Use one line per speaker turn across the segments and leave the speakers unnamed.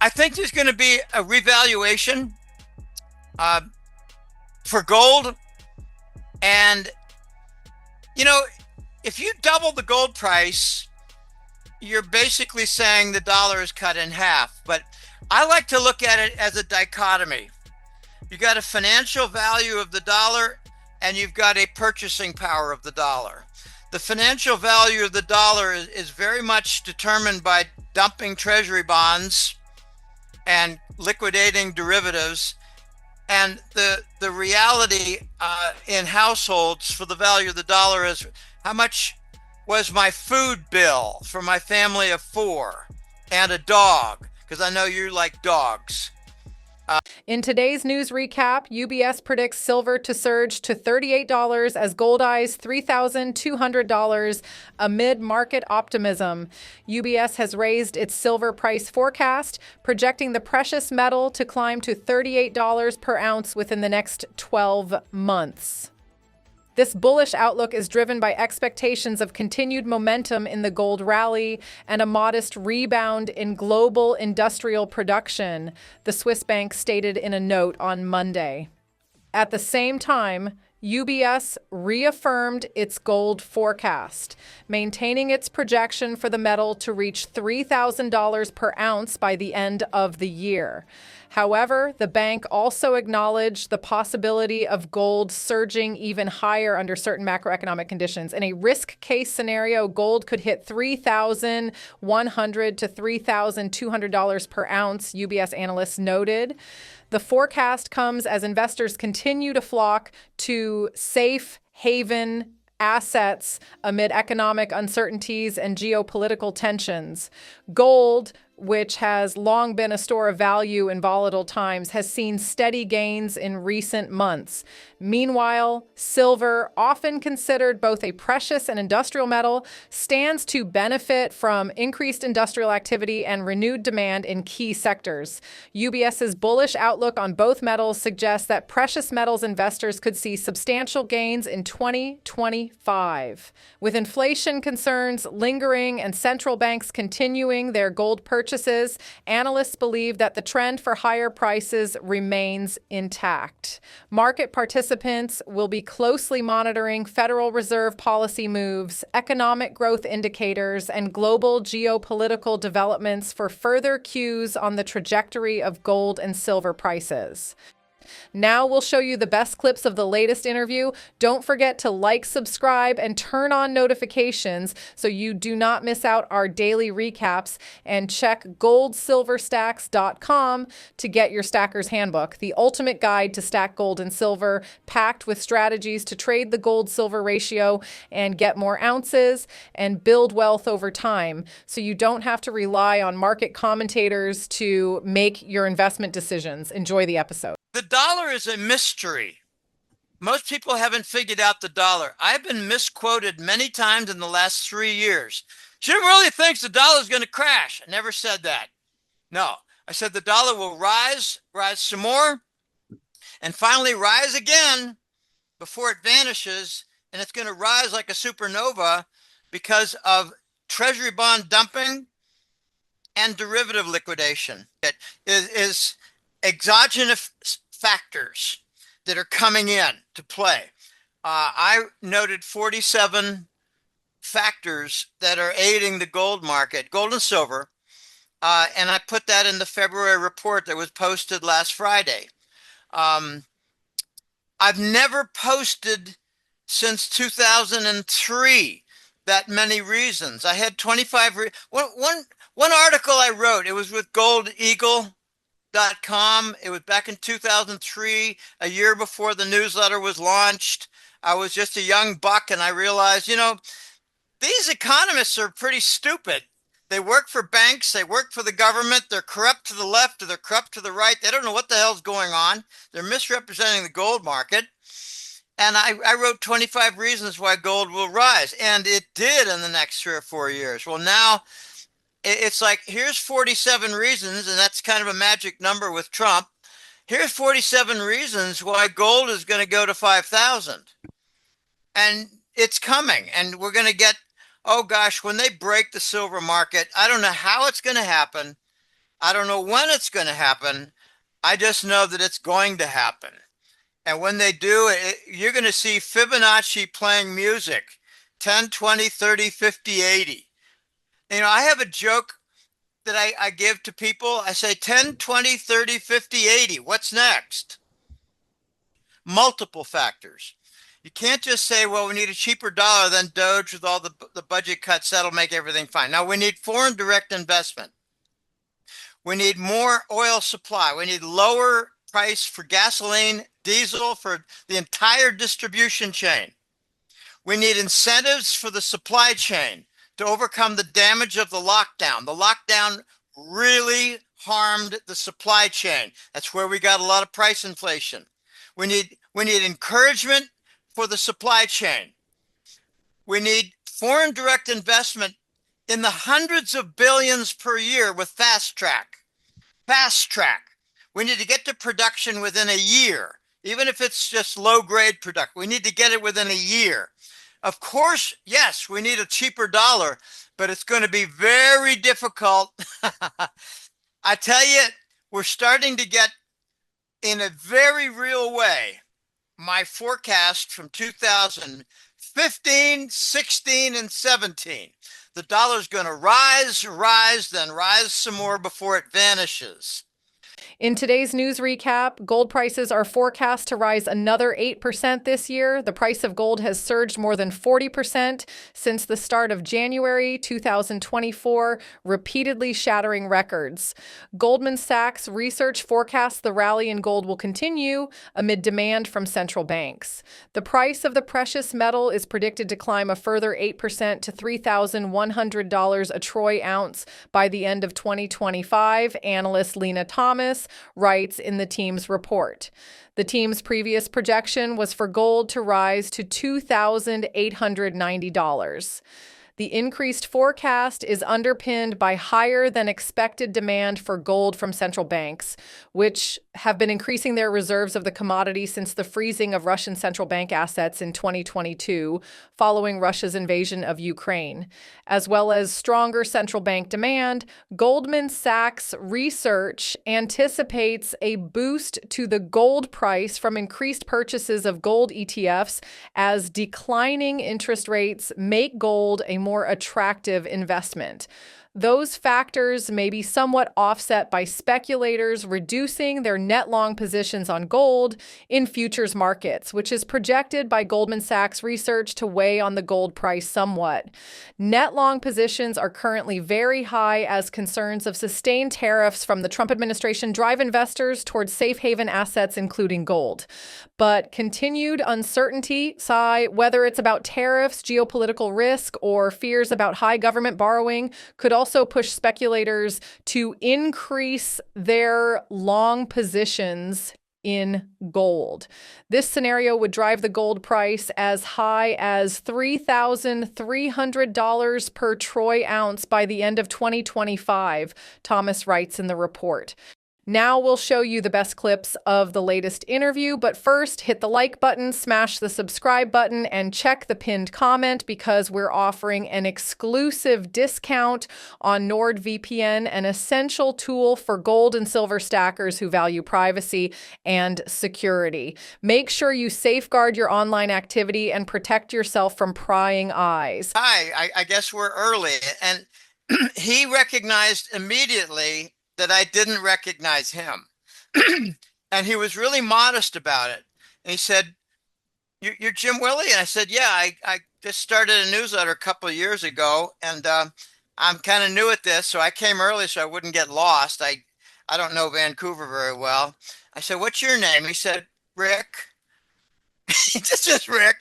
I think there's going to be a revaluation uh, for gold. And, you know, if you double the gold price, you're basically saying the dollar is cut in half. But I like to look at it as a dichotomy. You got a financial value of the dollar and you've got a purchasing power of the dollar. The financial value of the dollar is very much determined by dumping treasury bonds and liquidating derivatives. And the reality in households for the value of the dollar is how much was my food bill for my family of four and a dog, because I know you like dogs.
In today's news recap, UBS predicts silver to surge to $38 as gold eyes $3,200 amid market optimism. UBS has raised its silver price forecast, projecting the precious metal to climb to $38 per ounce within the next 12 months. This bullish outlook is driven by expectations of continued momentum in the gold rally and a modest rebound in global industrial production, the Swiss bank stated in a note on Monday. At the same time, UBS reaffirmed its gold forecast, maintaining its projection for the metal to reach $3,000 per ounce by the end of the year. However, the bank also acknowledged the possibility of gold surging even higher under certain macroeconomic conditions. In a risk case scenario, gold could hit $3,100 to $3,200 per ounce, UBS analysts noted. The forecast comes as investors continue to flock to safe haven assets amid economic uncertainties and geopolitical tensions. Gold, which has long been a store of value in volatile times, has seen steady gains in recent months. Meanwhile, silver, often considered both a precious and industrial metal, stands to benefit from increased industrial activity and renewed demand in key sectors. UBS's bullish outlook on both metals suggests that precious metals investors could see substantial gains in 2025. With inflation concerns lingering and central banks continuing their gold purchases, analysts believe that the trend for higher prices remains intact. Market participants will be closely monitoring Federal Reserve policy moves, economic growth indicators, and global geopolitical developments for further cues on the trajectory of gold and silver prices. Now we'll show you the best clips of the latest interview. Don't forget to like, subscribe, and turn on notifications so you do not miss out our daily recaps. And check goldsilverstacks.com to get your Stacker's Handbook, the ultimate guide to stack gold and silver, packed with strategies to trade the gold-silver ratio and get more ounces and build wealth over time, so you don't have to rely on market commentators to make your investment decisions. Enjoy the episode.
The dollar is a mystery. Most people haven't figured out the dollar. I've been misquoted many times in the last 3 years. Jim really thinks the dollar is going to crash. I never said that. No, I said the dollar will rise some more, and finally rise again before it vanishes. And it's going to rise like a supernova because of treasury bond dumping and derivative liquidation. It is exogenous factors that are coming in to play. I noted 47 factors that are aiding the gold market, gold and silver, and I put that in the February report that was posted last Friday. I've never posted since 2003 that many reasons. I had 25. One article I wrote, it was with Gold Eagle. .com. It was back in 2003, a year before the newsletter was launched. I was just a young buck and I realized, these economists are pretty stupid. They work for banks, they work for the government, they're corrupt to the left or they're corrupt to the right. They don't know what the hell's going on. They're misrepresenting the gold market. And I wrote 25 reasons why gold will rise. And it did in the next 3 or 4 years. Well, now it's like, here's 47 reasons, and that's kind of a magic number with Trump. Here's 47 reasons why gold is going to go to 5,000. And it's coming. And we're going to get, oh gosh, when they break the silver market, I don't know how it's going to happen. I don't know when it's going to happen. I just know that it's going to happen. And when they do, you're going to see Fibonacci playing music 10, 20, 30, 50, 80. You know, I have a joke that I give to people. I say 10, 20, 30, 50, 80. What's next? Multiple factors. You can't just say, well, we need a cheaper dollar than Doge with all the budget cuts. That'll make everything fine. Now, we need foreign direct investment. We need more oil supply. We need lower price for gasoline, diesel, for the entire distribution chain. We need incentives for the supply chain to overcome the damage of the lockdown. The lockdown really harmed the supply chain. That's where we got a lot of price inflation. We need encouragement for the supply chain. We need foreign direct investment in the hundreds of billions per year with fast track. Fast track. We need to get to production within a year, even if it's just low grade production. We need to get it within a year. Of course, yes, we need a cheaper dollar, but it's going to be very difficult. I tell you, we're starting to get, in a very real way, my forecast from 2015, 16, and 17. The dollar's going to rise, then rise some more before it vanishes.
In today's news recap, gold prices are forecast to rise another 8% this year. The price of gold has surged more than 40% since the start of January 2024, repeatedly shattering records. Goldman Sachs research forecasts the rally in gold will continue amid demand from central banks. The price of the precious metal is predicted to climb a further 8% to $3,100 a troy ounce by the end of 2025, analyst Lena Thomas writes in the team's report. The team's previous projection was for gold to rise to $2,890. The increased forecast is underpinned by higher than expected demand for gold from central banks, which have been increasing their reserves of the commodity since the freezing of Russian central bank assets in 2022, following Russia's invasion of Ukraine. As well as stronger central bank demand, Goldman Sachs research anticipates a boost to the gold price from increased purchases of gold ETFs as declining interest rates make gold a more attractive investment. Those factors may be somewhat offset by speculators reducing their net long positions on gold in futures markets, which is projected by Goldman Sachs research to weigh on the gold price somewhat. Net long positions are currently very high as concerns of sustained tariffs from the Trump administration drive investors towards safe haven assets, including gold. But continued uncertainty, whether it's about tariffs, geopolitical risk, or fears about high government borrowing, could also push speculators to increase their long positions in gold. This scenario would drive the gold price as high as $3,300 per troy ounce by the end of 2025, Thomas writes in the report. Now we'll show you the best clips of the latest interview, but first hit the like button, smash the subscribe button, and check the pinned comment because we're offering an exclusive discount on NordVPN, an essential tool for gold and silver stackers who value privacy and security. Make sure you safeguard your online activity and protect yourself from prying eyes.
Hi, I guess we're early. And he recognized immediately that I didn't recognize him. And he was really modest about it. And he said, you're Jim Willie? And I said, yeah, I just started a newsletter a couple of years ago, and I'm kind of new at this, so I came early so I wouldn't get lost. I don't know Vancouver very well. I said, what's your name? He said, Rick. just Rick.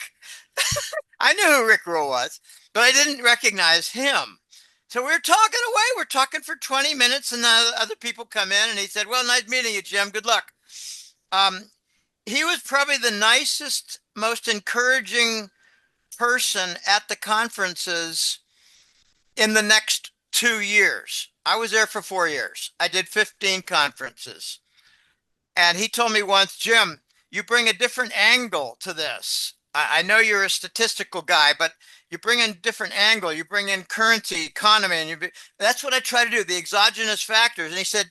I knew who Rick Rule was, but I didn't recognize him. So we were talking away. We're talking for 20 minutes, and other people come in, and he said, well, nice meeting you, Jim. Good luck. He was probably the nicest, most encouraging person at the conferences in the next 2 years. I was there for 4 years. I did 15 conferences. And he told me once, Jim, you bring a different angle to this. I know you're a statistical guy, but you bring in different angle. You bring in currency, economy, and that's what I try to do, the exogenous factors. And he said,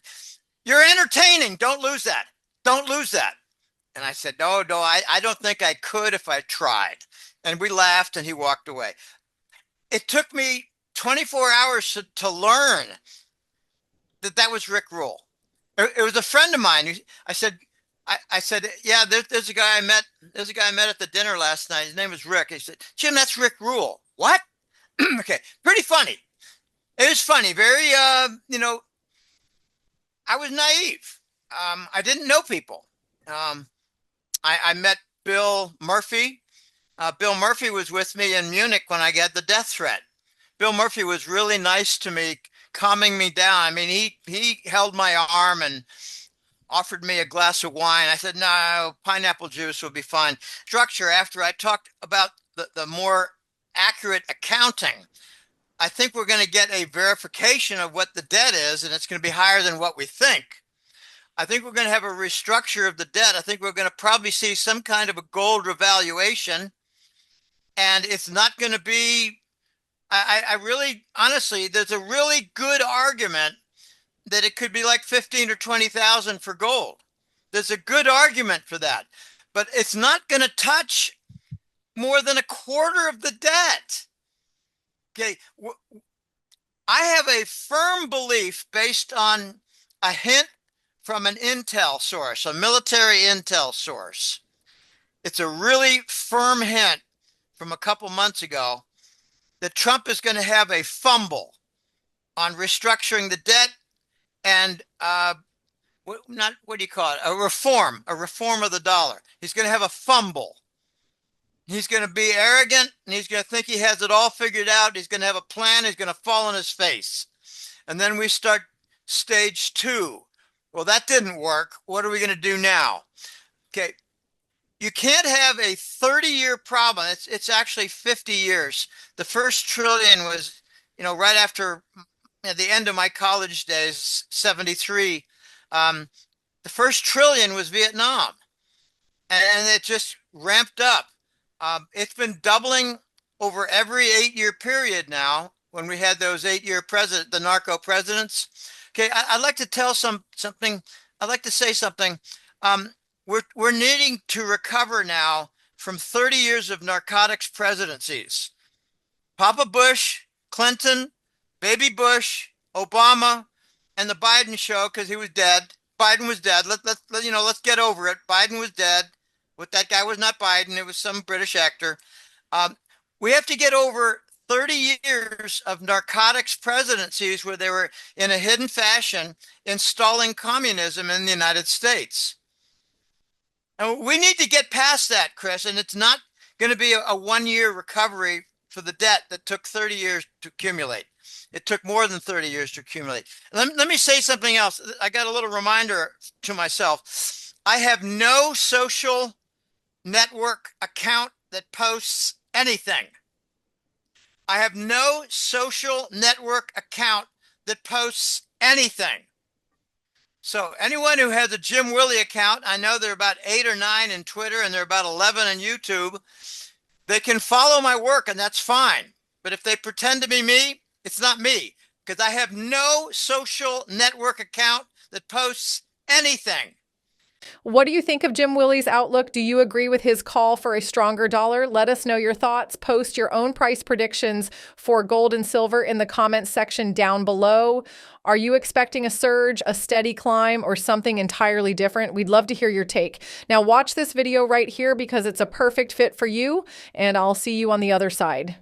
"You're entertaining. Don't lose that. Don't lose that." And I said, "No, no, I don't think I could if I tried." And we laughed and he walked away. It took me 24 hours to learn that that was Rick Rule. It was a friend of mine. I said, I said, yeah, there's a guy I met. There's a guy I met at the dinner last night. His name was Rick. He said, "Jim, that's Rick Rule." What? Okay, pretty funny. It was funny. Very, I was naive. I didn't know people. I met Bill Murphy. Bill Murphy was with me in Munich when I got the death threat. Bill Murphy was really nice to me, calming me down. I mean, he held my arm and offered me a glass of wine. I said, "No, pineapple juice will be fine." Structure, after I talked about the more accurate accounting, I think we're going to get a verification of what the debt is, and it's going to be higher than what we think. I think we're going to have a restructure of the debt. I think we're going to probably see some kind of a gold revaluation, and it's not going to be, I really, honestly, there's a really good argument that it could be like 15 or 20,000 for gold. There's a good argument for that, but it's not going to touch more than a quarter of the debt. Okay. I have a firm belief based on a hint from an intel source, a military intel source. It's a really firm hint from a couple months ago that Trump is going to have a fumble on restructuring the debt and what do you call it? A reform of the dollar. He's going to have a fumble. He's going to be arrogant and he's going to think he has it all figured out. He's going to have a plan. He's going to fall on his face. And then we start stage 2. Well, that didn't work. What are we going to do now? Okay. You can't have a 30-year problem. It's actually 50 years. The first trillion was, right after the end of my college days, 73. The first trillion was Vietnam, and it just ramped up. It's been doubling over every 8-year period now when we had those 8-year the narco presidents. Okay, I'd like to tell something. I'd like to say something. We're needing to recover now from 30 years of narcotics presidencies. Papa Bush, Clinton, Baby Bush, Obama, and the Biden show, because he was dead. Biden was dead. Let's get over it. Biden was dead. What that guy was not Biden. It was some British actor. We have to get over 30 years of narcotics presidencies where they were in a hidden fashion installing communism in the United States. And we need to get past that, Chris, and it's not going to be a 1-year recovery for the debt that took 30 years to accumulate. It took more than 30 years to accumulate. Let me say something else. I got a little reminder to myself. I have no social network account that posts anything. I have no social network account that posts anything. So anyone who has a Jim Willie account, I know there are about 8 or 9 in Twitter and there are about 11 on YouTube. They can follow my work and that's fine. But if they pretend to be me, it's not me, because I have no social network account that posts anything.
What do you think of Jim Willie's outlook? Do you agree with his call for a stronger dollar? Let us know your thoughts. Post your own price predictions for gold and silver in the comments section down below. Are you expecting a surge, a steady climb, or something entirely different? We'd love to hear your take. Now watch this video right here because it's a perfect fit for you, and I'll see you on the other side.